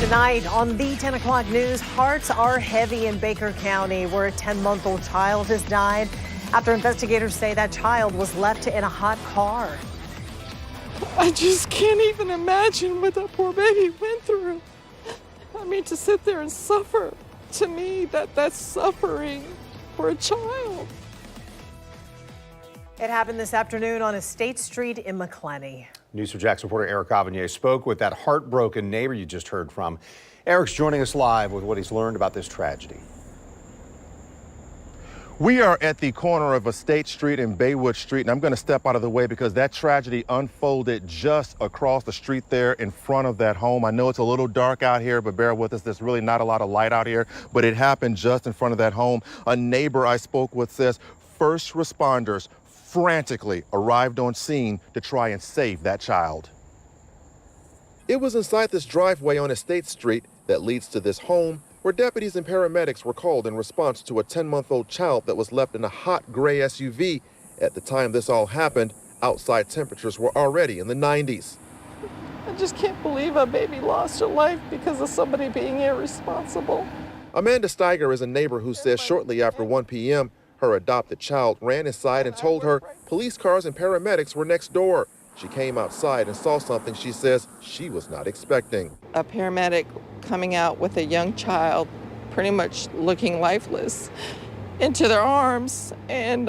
Tonight on the 10 o'clock news, hearts are heavy in Baker County, where a 10-month-old child has died after investigators say that child was left in a hot car. I just can't even imagine what that poor baby went through. I mean, to sit there and suffer, to me, that's suffering for a child. It happened this afternoon on State Street in Macclenny. News4JAX reporter Eric Avanier spoke with that heartbroken neighbor you just heard from. Eric's joining us live with what he's learned about this tragedy. We are at the corner of State Street and Baywood Street, and I'm going to step out of the way because that tragedy unfolded just across the street there in front of that home. I know it's a little dark out here, but bear with us. There's really not a lot of light out here, but it happened just in front of that home. A neighbor I spoke with says first responders frantically arrived on scene to try and save that child. It was inside this driveway on State Street that leads to this home where deputies and paramedics were called in response to a 10-month-old child that was left in a hot gray SUV. At the time this all happened, outside temperatures were already in the 90s. I just can't believe a baby lost her life because of somebody being irresponsible. Amanda Steiger is a neighbor who says shortly after 1 p.m., her adopted child ran inside and told her police cars and paramedics were next door. She came outside and saw something she says she was not expecting. A paramedic coming out with a young child, pretty much looking lifeless, into their arms and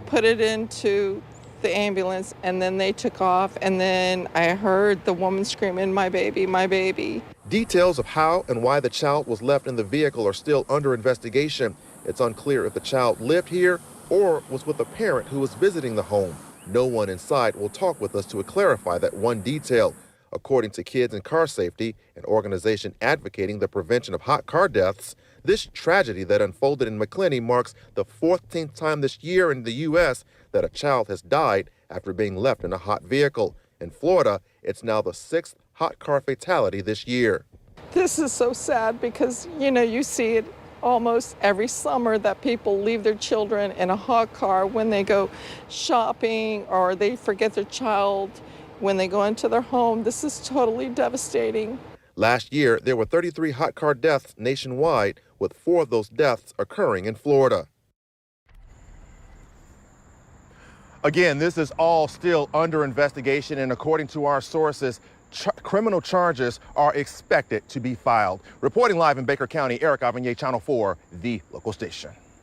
put it into the ambulance, and then they took off, and then I heard the woman screaming, "My baby, my baby." Details of how and why the child was left in the vehicle are still under investigation. It's unclear if the child lived here or was with a parent who was visiting the home. No one inside will talk with us to clarify that one detail. According to Kids and Car Safety, an organization advocating the prevention of hot car deaths, this tragedy that unfolded in Macclenny marks the 14th time this year in the U.S. that a child has died after being left in a hot vehicle. In Florida, it's now the 6th hot car fatality this year. This is so sad because, you see it almost every summer that people leave their children in a hot car when they go shopping or they forget their child when they go into their home. This is totally devastating. Last year, there were 33 hot car deaths nationwide, with 4 of those deaths occurring in Florida. Again, this is all still under investigation, and according to our sources, criminal charges are expected to be filed. Reporting live in Baker County, Eric Avanier, Channel 4, the local station.